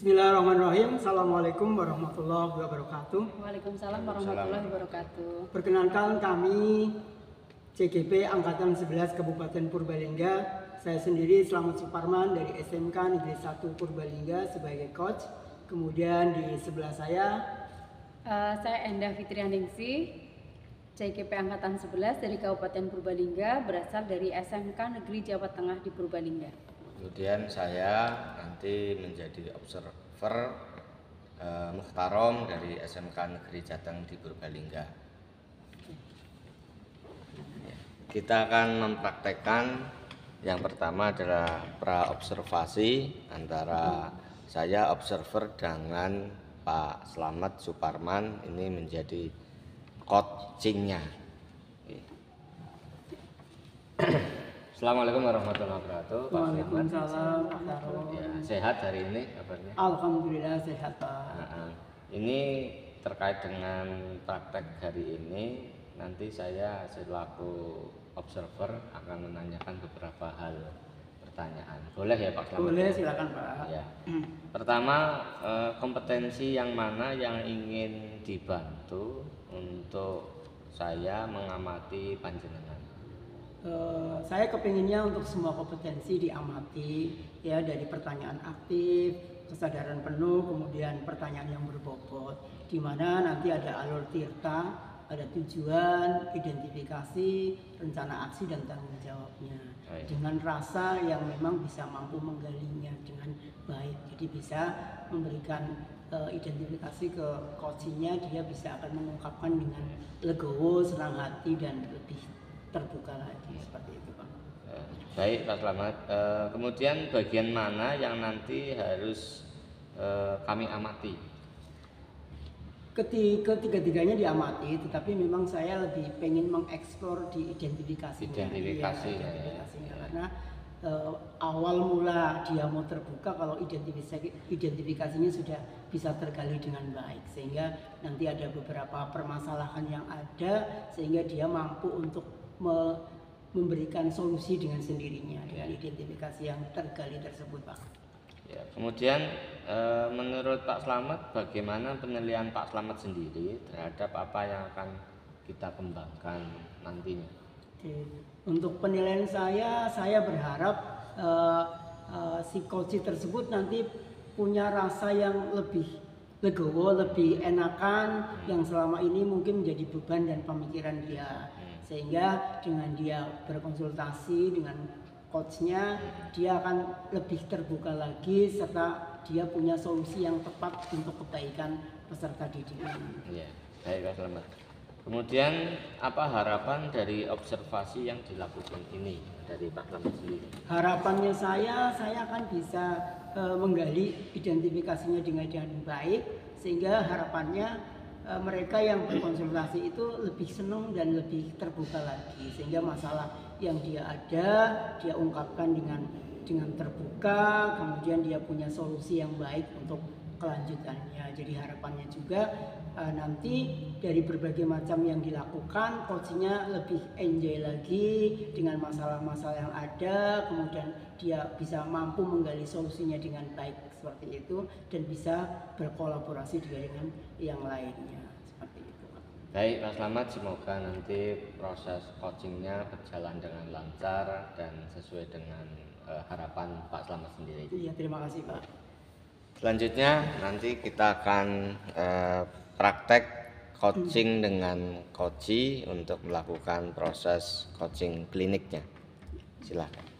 Bismillahirrahmanirrahim. Assalamualaikum warahmatullahi wabarakatuh. Waalaikumsalam warahmatullahi wabarakatuh. Perkenalkan, kami CGP Angkatan 11 Kabupaten Purbalingga. Saya sendiri Slamet Suparman dari SMK Negeri 1 Purbalingga sebagai coach. Kemudian di sebelah saya Endah Fitrianingsih, CGP Angkatan 11 dari Kabupaten Purbalingga, berasal dari SMK Negeri Jawa Tengah di Purbalingga. Kemudian saya nanti menjadi observer Mukhtarom dari SMK Negeri Jateng di Purbalingga. Kita akan mempraktekkan yang pertama adalah pra-observasi antara saya observer dengan Pak Slamet Suparman, ini menjadi coachingnya. Assalamualaikum warahmatullahi wabarakatuh. Waalaikumsalam. Ya, sehat hari ini kabarnya? Alhamdulillah sehat, Pak. Ini terkait dengan praktek hari ini, nanti saya selaku observer akan menanyakan beberapa hal pertanyaan. Boleh ya Pak Slamet? Boleh, silakan Pak. Ya. Pertama, kompetensi yang mana yang ingin dibantu untuk saya mengamati panjenengan? Saya kepinginnya untuk semua kompetensi diamati, ya, dari pertanyaan aktif, kesadaran penuh, kemudian pertanyaan yang berbobot, di mana nanti ada alur tirta, ada tujuan, identifikasi, rencana aksi dan tanggung jawabnya, dengan rasa yang memang bisa mampu menggalinya dengan baik. Jadi bisa memberikan identifikasi ke coachingnya, dia bisa akan mengungkapkan dengan legowo, senang hati dan lebih terbuka lagi, seperti itu Pak. Baik Pak Slamet, kemudian bagian mana yang nanti harus kami amati? Ketiga-tiganya diamati, tetapi memang saya lebih pengen mengeksplor di identifikasinya. Identifikasinya. Karena awal mula dia mau terbuka kalau identifikasinya sudah bisa tergali dengan baik, sehingga nanti ada beberapa permasalahan yang ada sehingga dia mampu untuk memberikan solusi dengan sendirinya dengan identifikasi yang tergali tersebut, Pak. Ya, kemudian menurut Pak Slamet, bagaimana penilaian Pak Slamet sendiri terhadap apa yang akan kita kembangkan nantinya? Untuk penilaian saya berharap si coach tersebut nanti punya rasa yang lebih legowo, lebih enakan, yang selama ini mungkin menjadi beban dan pemikiran dia. Sehingga dengan dia berkonsultasi dengan coachnya, dia akan lebih terbuka lagi serta dia punya solusi yang tepat untuk kebaikan peserta didikan. Iya, baik Pak Slamet. Kemudian apa harapan dari observasi yang dilakukan ini dari Pak Slamet sendiri? Harapannya saya akan bisa menggali identifikasinya dengan baik, sehingga harapannya mereka yang berkonsultasi itu lebih senang dan lebih terbuka lagi, sehingga masalah yang dia ada dia ungkapkan dengan terbuka, kemudian dia punya solusi yang baik untuk kelanjutannya. Jadi harapannya juga nanti dari berbagai macam yang dilakukan, coachnya lebih enjoy lagi dengan masalah-masalah yang ada, kemudian dia bisa mampu menggali solusinya dengan baik seperti itu dan bisa berkolaborasi dengan yang lainnya, seperti itu. Baik Pak Slamet, semoga nanti proses coachingnya berjalan dengan lancar dan sesuai dengan harapan Pak Slamet sendiri. Iya, terima kasih Pak. Selanjutnya nanti kita akan praktek coaching dengan coachi untuk melakukan proses coaching kliniknya. Silakan.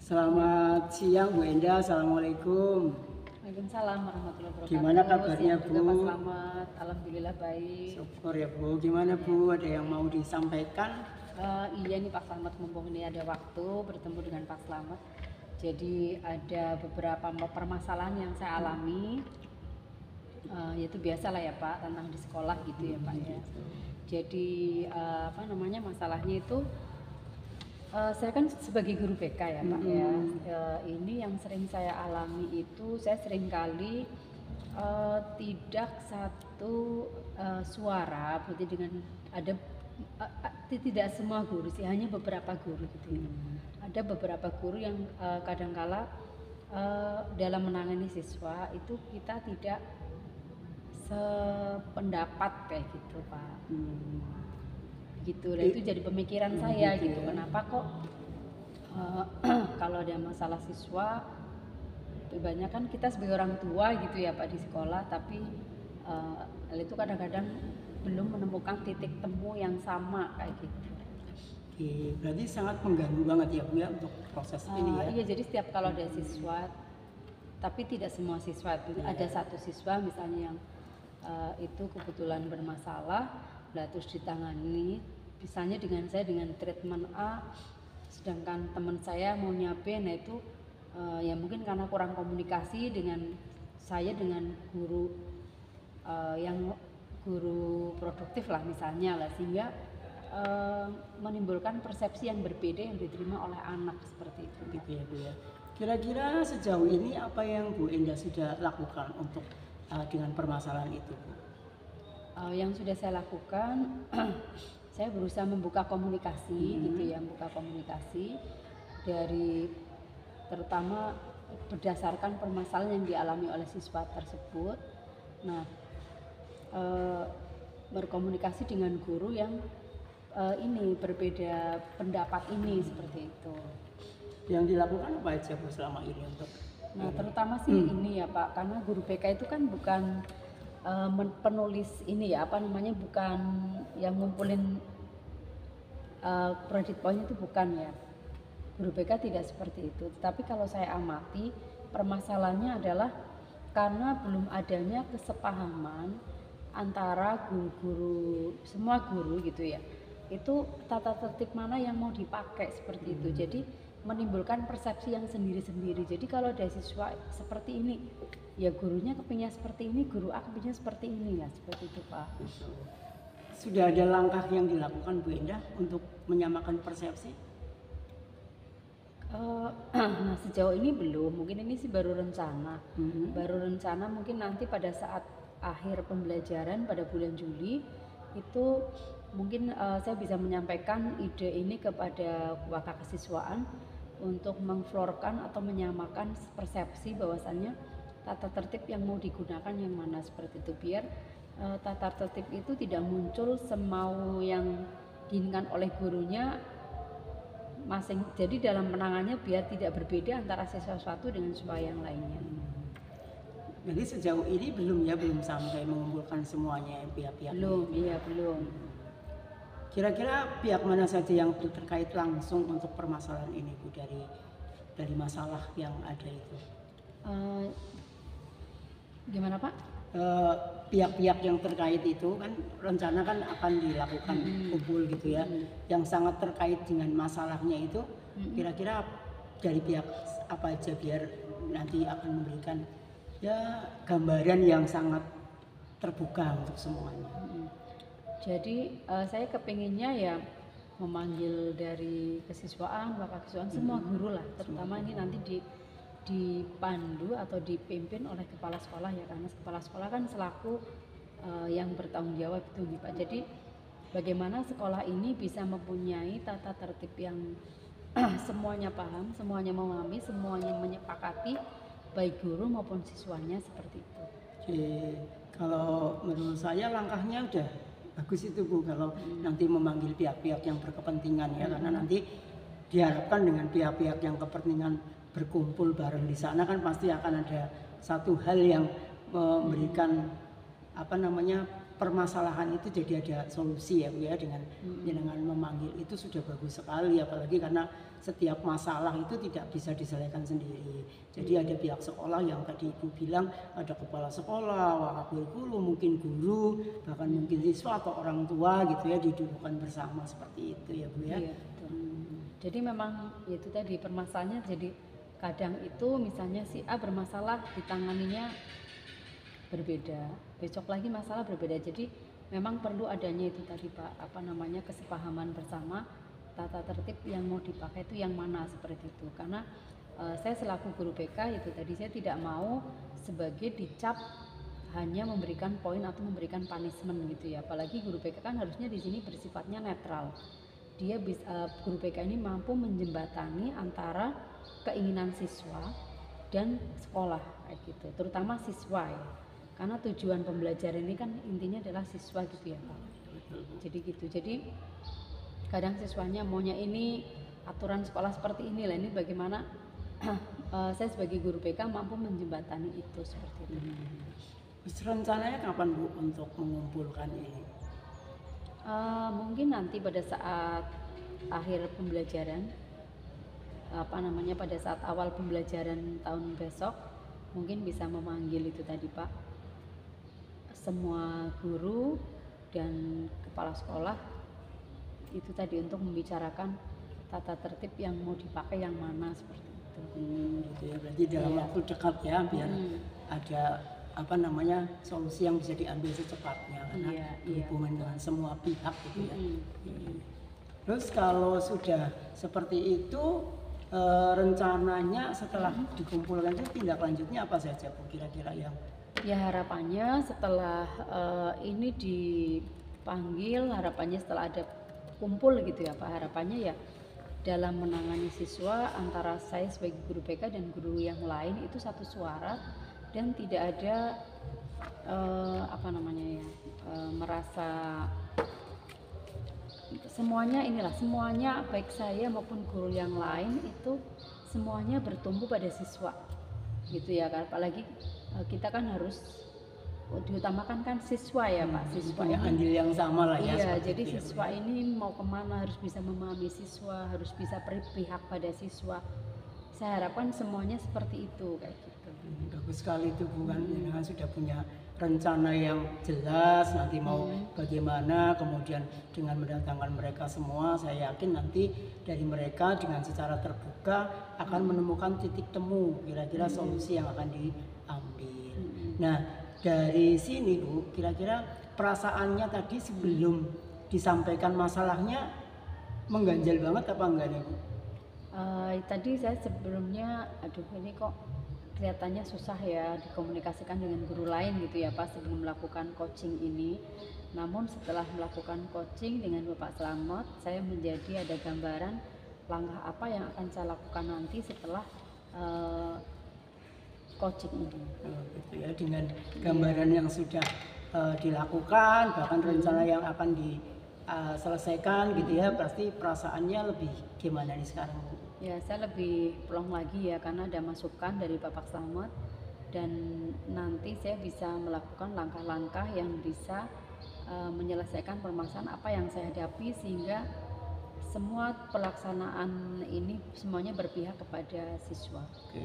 Selamat siang Bu Endah, assalamualaikum. Waalaikumsalam warahmatullahi wabarakatuh. Gimana kabarnya Bu? Pak Slamet, alhamdulillah baik. Syukur ya Bu. Gimana Bu? Ada yang mau disampaikan? Iya nih Pak Slamet, mumpung ini ada waktu bertemu dengan Pak Slamet. Jadi ada beberapa permasalahan yang saya alami, yaitu biasa lah ya Pak, tentang di sekolah gitu ya Pak ya. Jadi masalahnya itu saya kan sebagai guru BK ya Pak ya. Ini yang sering saya alami itu, saya sering kali tidak satu suara, berarti dengan ada tidak semua guru sih, hanya beberapa guru gitu ya. Ada beberapa guru yang kadangkala dalam menangani siswa itu kita tidak sependapat kayak gitu Pak. Gitu, dan itu jadi pemikiran saya gitu. Kenapa kok kalau ada masalah siswa, banyak kan kita sebagai orang tua gitu ya Pak di sekolah, tapi hal itu kadang-kadang belum menemukan titik temu yang sama kayak gitu. Oke, berarti sangat mengganggu banget ya Bu ya untuk proses ini ya. Iya, jadi setiap kalau ada siswa, tapi tidak semua siswa, ada satu siswa misalnya yang itu kebetulan bermasalah, lah terus ditangani, misalnya dengan saya dengan treatment A, sedangkan teman saya maunya B, nah itu ya mungkin karena kurang komunikasi dengan saya dengan guru yang guru produktif lah misalnya lah, sehingga menimbulkan persepsi yang berbeda yang diterima oleh anak seperti itu. Gitu ya Bu ya. Kira-kira sejauh ini apa yang Bu Endah sudah lakukan untuk dengan permasalahan itu Bu? Yang sudah saya lakukan, saya berusaha membuka komunikasi gitu ya, membuka komunikasi dari terutama berdasarkan permasalahan yang dialami oleh siswa tersebut. Nah, berkomunikasi dengan guru yang ini berbeda pendapat ini seperti itu. Yang dilakukan apa aja Bu selama ini untuk? Nah, terutama sih ini ya Pak, karena guru BK itu kan bukan penulis ini ya, bukan yang ngumpulin credit point, itu bukan ya. Guru BK tidak seperti itu. Tapi kalau saya amati, permasalahannya adalah karena belum adanya kesepahaman antara guru-guru, semua guru gitu ya. Itu tata tertib mana yang mau dipakai seperti itu. Jadi menimbulkan persepsi yang sendiri-sendiri. Jadi kalau ada siswa seperti ini, ya gurunya kepingin seperti ini, guru A kepingin seperti ini, ya seperti itu Pak. Sudah ada langkah yang dilakukan Bu Endah untuk menyamakan persepsi? Nah sejauh ini belum, mungkin ini sih baru rencana. Baru rencana, mungkin nanti pada saat akhir pembelajaran pada bulan Juli itu mungkin saya bisa menyampaikan ide ini kepada wakil kesiswaan untuk mengflorkan atau menyamakan persepsi bahwasannya tata tertib yang mau digunakan yang mana seperti itu, biar tata tertib itu tidak muncul semau yang diinginkan oleh gurunya masing. Jadi dalam penangannya biar tidak berbeda antara siswa satu dengan siswa yang lainnya. Jadi sejauh ini belum sampai mengumpulkan semuanya pihak-pihak. Belum, iya belum. Kira-kira pihak mana saja yang terkait langsung untuk permasalahan ini Bu, dari masalah yang ada itu? Gimana Pak? Pihak-pihak yang terkait itu kan rencana kan akan dilakukan kumpul gitu ya, yang sangat terkait dengan masalahnya itu, kira-kira dari pihak apa aja biar nanti akan memberikan ya gambaran yang sangat terbuka untuk semuanya. Jadi saya kepinginnya ya memanggil dari kesiswaan, wakil kesiswaan, semua guru lah, terutama ini nanti dipandu atau dipimpin oleh kepala sekolah ya, karena kepala sekolah kan selaku yang bertanggung jawab itu nih Pak. Jadi bagaimana sekolah ini bisa mempunyai tata tertib yang semuanya paham, semuanya memahami, semuanya menyepakati, baik guru maupun siswanya seperti itu. Oke, kalau menurut saya langkahnya udah bagus itu Bu, kalau nanti memanggil pihak-pihak yang berkepentingan ya, karena nanti diharapkan dengan pihak-pihak yang kepentingan berkumpul bareng di sana kan pasti akan ada satu hal yang memberikan permasalahan itu jadi ada solusi ya Bu ya, dengan memanggil itu sudah bagus sekali, apalagi karena setiap masalah itu tidak bisa diselesaikan sendiri. Jadi ada pihak sekolah yang tadi Ibu bilang, ada kepala sekolah, wakil guru, mungkin guru, bahkan mungkin siswa atau orang tua gitu ya, didudukkan bersama seperti itu ya Bu ya. Iya, betul. Jadi memang itu tadi permasalahannya, jadi kadang itu misalnya si A bermasalah ditanganinya berbeda, besok lagi masalah berbeda. Jadi memang perlu adanya itu tadi Pak, apa namanya, kesepahaman bersama tata tertib yang mau dipakai itu yang mana, seperti itu. Karena saya selaku guru BK itu tadi saya tidak mau sebagai dicap hanya memberikan poin atau memberikan punishment gitu ya. Apalagi guru BK kan harusnya di sini bersifatnya netral. Dia bisa, guru BK ini mampu menjembatani antara keinginan siswa dan sekolah kayak gitu, terutama siswa ya. Karena tujuan pembelajaran ini kan intinya adalah siswa gitu ya Pak. Jadi gitu. Jadi kadang siswanya maunya ini aturan sekolah seperti ini lah, ini bagaimana saya sebagai guru BK mampu menjembatani itu seperti itu. Terus rencananya kapan Bu untuk mengumpulkan ini? Mungkin nanti pada saat akhir pembelajaran, apa namanya, pada saat awal pembelajaran tahun besok, mungkin bisa memanggil itu tadi Pak, semua guru dan kepala sekolah itu tadi untuk membicarakan tata tertib yang mau dipakai yang mana, seperti itu. Gitu ya, berarti dalam waktu dekat ya, biar ada apa namanya solusi yang bisa diambil secepatnya, karena berhubungan dengan semua pihak gitu ya. Terus kalau sudah seperti itu, rencananya setelah dikumpulkan itu tindak lanjutnya apa saja Bu kira-kira yang? Ya harapannya setelah ini dipanggil, harapannya setelah ada kumpul gitu ya Pak, harapannya ya dalam menangani siswa antara saya sebagai guru BK dan guru yang lain itu satu suara, dan tidak ada apa namanya ya, merasa semuanya inilah, semuanya baik saya maupun guru yang lain itu semuanya bertumbuh pada siswa gitu ya kan. Apalagi kita kan harus diutamakan kan siswa ya Pak, siswa punya andil yang sama lah ya. Iya, jadi siswa ini mau kemana harus bisa memahami siswa, harus bisa berpihak pada siswa. Saya harapkan semuanya seperti itu kayak gitu. Bagus sekali itu Bu, kan dengan sudah punya rencana yang jelas nanti mau bagaimana, kemudian dengan mendatangkan mereka semua, saya yakin nanti dari mereka dengan secara terbuka akan menemukan titik temu kira-kira solusi yang akan diambil. Nah, dari sini Bu, kira-kira perasaannya tadi sebelum disampaikan masalahnya mengganjal banget apa enggak nih Bu? Tadi saya sebelumnya, aduh ini kok kelihatannya susah ya dikomunikasikan dengan guru lain gitu ya Pak sebelum melakukan coaching ini. Namun setelah melakukan coaching dengan Bapak Slamet, saya menjadi ada gambaran langkah apa yang akan saya lakukan nanti setelah coaching ini. Gitu ya, dengan gambaran yang sudah dilakukan, bahkan rencana yang akan diselesaikan gitu ya, pasti perasaannya lebih gimana nih sekarang Bu? Ya, saya lebih plong lagi ya karena ada masukan dari Bapak Slamet, dan nanti saya bisa melakukan langkah-langkah yang bisa menyelesaikan permasalahan apa yang saya hadapi, sehingga semua pelaksanaan ini semuanya berpihak kepada siswa. Oke,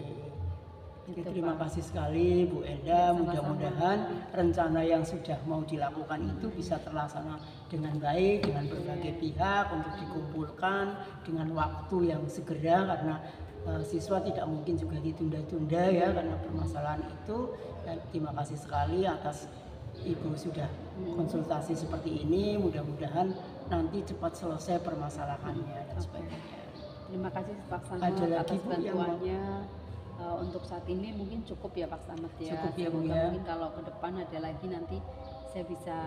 Gitu, terima Pak. kasih sekali Bu Enda. Ya, sama-sama. Mudah-mudahan rencana yang sudah mau dilakukan itu bisa terlaksana dengan baik, dengan berbagai pihak untuk dikumpulkan dengan waktu yang segera, karena siswa tidak mungkin juga ditunda-tunda ya karena permasalahan itu. Dan terima kasih sekali atas Ibu sudah konsultasi seperti ini. Mudah-mudahan nanti cepat selesai permasalahannya dan sebagainya. Terima kasih Pak Ada Slamet lagi, atas Bu, yang mau- bantuannya. Untuk saat ini mungkin cukup ya Pak Slamet ya. Cukup ya, Bu, Semoga ya. mungkin kalau ke depan ada lagi nanti saya bisa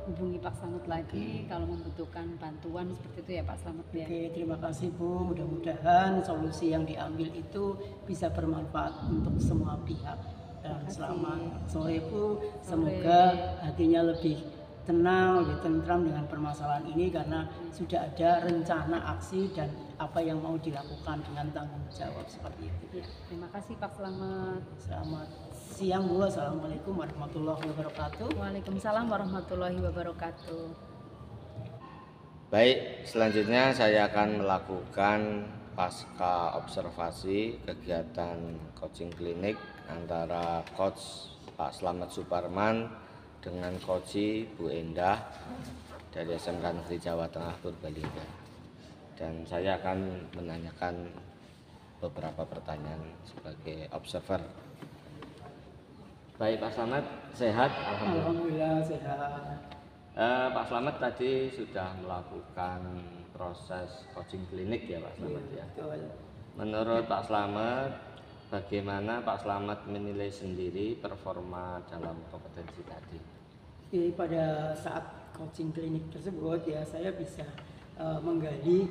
hubungi Pak Slamet lagi kalau membutuhkan bantuan seperti itu ya Pak Slamet ya. Oke, terima kasih Bu. Mudah-mudahan solusi yang diambil itu bisa bermanfaat untuk semua pihak. Dan Terima kasih. selamat sore Bu. Semoga hatinya lebih tenang, lebih tentram dengan permasalahan ini karena sudah ada rencana aksi dan apa yang mau dilakukan dengan tanggung jawab seperti itu. Ya, terima kasih Pak Slamet. Selamat siang Bu. Assalamualaikum warahmatullahi wabarakatuh. Waalaikumsalam warahmatullahi wabarakatuh. Baik, selanjutnya saya akan melakukan pasca observasi kegiatan coaching klinik antara coach Pak Slamet Suparman dengan coach Bu Endah dari SMK Negeri Jawa Tengah Purbalingga. Dan saya akan menanyakan beberapa pertanyaan sebagai observer. Baik Pak Slamet, sehat? Alhamdulillah sehat. Pak Slamet tadi sudah melakukan proses coaching klinik ya Pak Slamet ya. Betul. Menurut Pak Slamet, bagaimana Pak Slamet menilai sendiri performa dalam kompetensi tadi? Jadi pada saat coaching klinik tersebut ya saya bisa menggali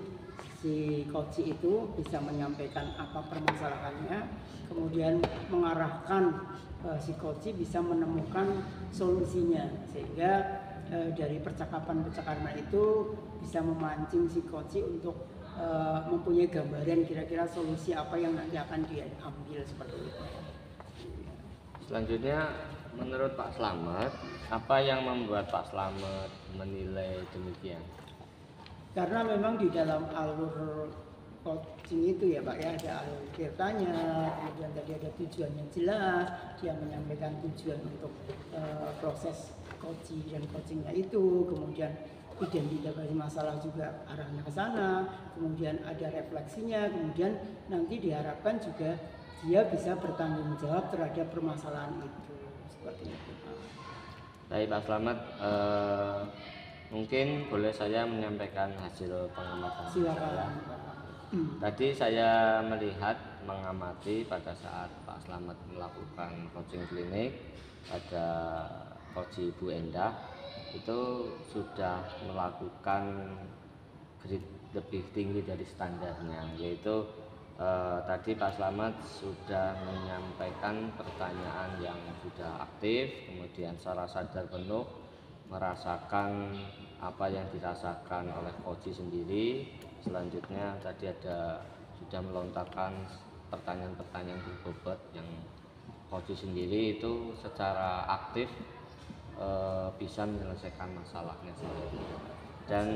si coach itu, bisa menyampaikan apa permasalahannya, kemudian mengarahkan si coach bisa menemukan solusinya, sehingga dari percakapan-percakapan itu bisa memancing si coach untuk mempunyai gambaran kira-kira solusi apa yang nanti akan dia ambil seperti itu. Selanjutnya, menurut Pak Slamet, apa yang membuat Pak Slamet menilai demikian? Karena memang di dalam alur coaching itu ya Pak ya, ada alur tirtanya, kemudian tadi ada tujuan yang jelas, dia menyampaikan tujuan untuk proses coaching dan coachingnya itu, kemudian identifikasi masalah juga arahnya ke sana, kemudian ada refleksinya, kemudian nanti diharapkan juga dia bisa bertanggung jawab terhadap permasalahan itu, seperti itu Pak. Baik Pak Slamet, mungkin boleh saya menyampaikan hasil pengamatan saya. Silakan. Tadi saya melihat, mengamati pada saat Pak Slamet melakukan coaching klinik pada coach Ibu Endah, itu sudah melakukan grade lebih tinggi dari standarnya, yaitu tadi Pak Slamet sudah menyampaikan pertanyaan yang sudah aktif, kemudian secara sadar penuh merasakan apa yang dirasakan oleh coach sendiri. Selanjutnya tadi sudah melontarkan pertanyaan-pertanyaan berbobot yang coach sendiri itu secara aktif bisa menyelesaikan masalahnya sendiri. Dan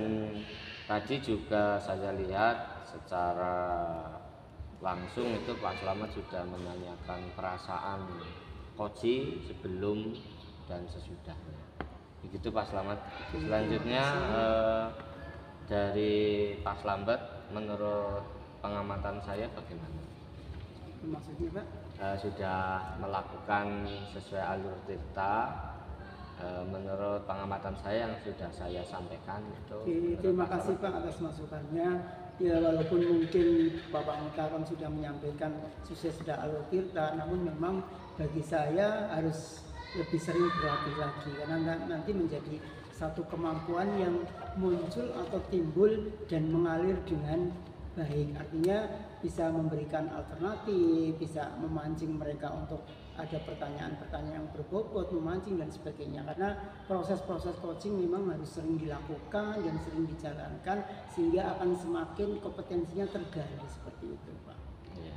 tadi juga saya lihat secara langsung itu Pak Slamet sudah menanyakan perasaan coach sebelum dan sesudahnya. Begitu Pak Slamet. Selanjutnya dari Pak Slamet, menurut pengamatan saya bagaimana? Maksudnya Pak? Sudah melakukan sesuai alur tirta. Menurut pengamatan saya yang sudah saya sampaikan itu. Terima kasih Pak atas masukannya. Ya walaupun mungkin Bapak Mutaron sudah menyampaikan sukses sudah alur tirta, namun memang bagi saya harus lebih sering berlatih lagi, karena nanti menjadi satu kemampuan yang muncul atau timbul dan mengalir dengan baik. Artinya bisa memberikan alternatif, bisa memancing mereka untuk ada pertanyaan-pertanyaan yang berbobot, memancing dan sebagainya. Karena proses-proses coaching memang harus sering dilakukan dan sering dijalankan sehingga akan semakin kompetensinya tergali seperti itu, Pak. Ya.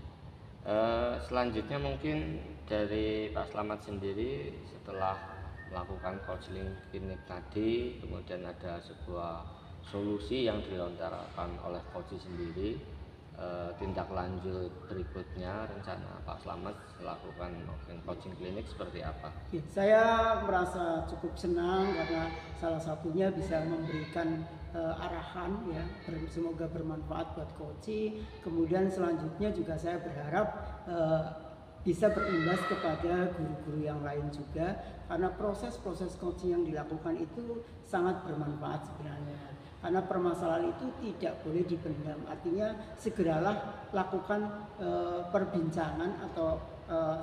Selanjutnya mungkin dari Pak Slamet sendiri, setelah melakukan coaching klinik tadi, kemudian ada sebuah solusi yang dilontarkan oleh coach sendiri, tindak lanjut berikutnya rencana Pak Slamet melakukan coaching klinik seperti apa? Ya, saya merasa cukup senang karena salah satunya bisa memberikan arahan ya, semoga bermanfaat buat coach. Kemudian selanjutnya juga saya berharap bisa berimbas kepada guru-guru yang lain juga, karena proses-proses coaching yang dilakukan itu sangat bermanfaat sebenarnya. Karena permasalahan itu tidak boleh dipendam, artinya segeralah lakukan perbincangan atau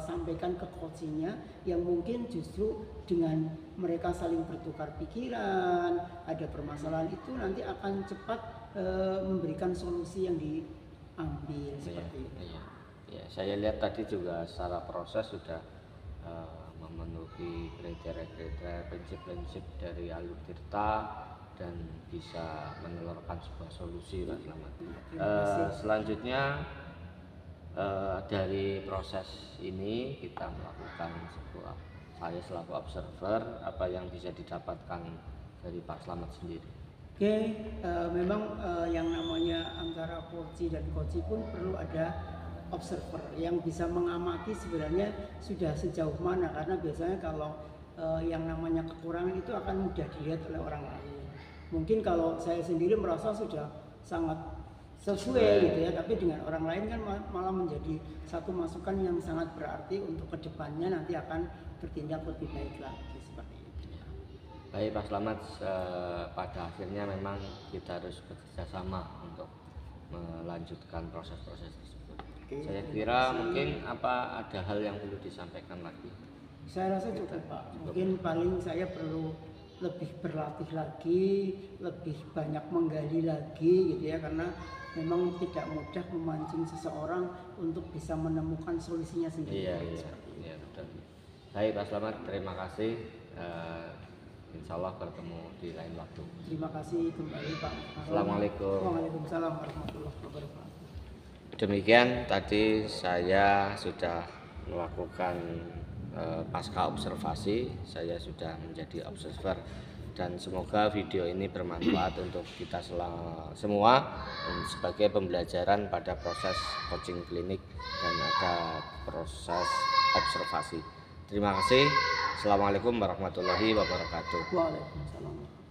sampaikan ke coachingnya, yang mungkin justru dengan mereka saling bertukar pikiran, ada permasalahan itu nanti akan cepat memberikan solusi yang diambil seperti itu. Ya, saya lihat tadi juga secara proses sudah memenuhi kriteria-kriteria prinsip-prinsip dari alur tirta dan bisa menelurkan sebuah solusi Pak Slamet. Selanjutnya dari proses ini kita melakukan sebuah, saya selaku observer, apa yang bisa didapatkan dari Pak Slamet sendiri? Oke, memang yang namanya antara coach dan coach pun perlu ada observer yang bisa mengamati sebenarnya sudah sejauh mana, karena biasanya kalau yang namanya kekurangan itu akan mudah dilihat oleh orang lain. Mungkin kalau saya sendiri merasa sudah sangat sesuai gitu ya, tapi dengan orang lain kan malah menjadi satu masukan yang sangat berarti untuk kedepannya nanti akan bertindak lebih baik lagi seperti itu. Baik Pak Slamet, pada akhirnya memang kita harus bekerja sama untuk melanjutkan proses-proses tersebut. Oke, Saya terima kira kasih. mungkin ada hal yang perlu disampaikan lagi. Saya rasa cukup Pak, mungkin paling saya perlu lebih berlatih lagi, lebih banyak menggali lagi gitu ya, karena memang tidak mudah memancing seseorang untuk bisa menemukan solusinya sendiri. Iya betul. Baik Pak Slamet, terima kasih. Insya Allah bertemu di lain waktu. Terima kasih kembali Pak. Assalamualaikum. Waalaikumsalam warahmatullahi wabarakatuh. Demikian tadi saya sudah melakukan pasca observasi, saya sudah menjadi observer, dan semoga video ini bermanfaat untuk kita semua sebagai pembelajaran pada proses coaching klinik dan ada proses observasi. Terima kasih. Assalamualaikum warahmatullahi wabarakatuh. Waalaikumsalam.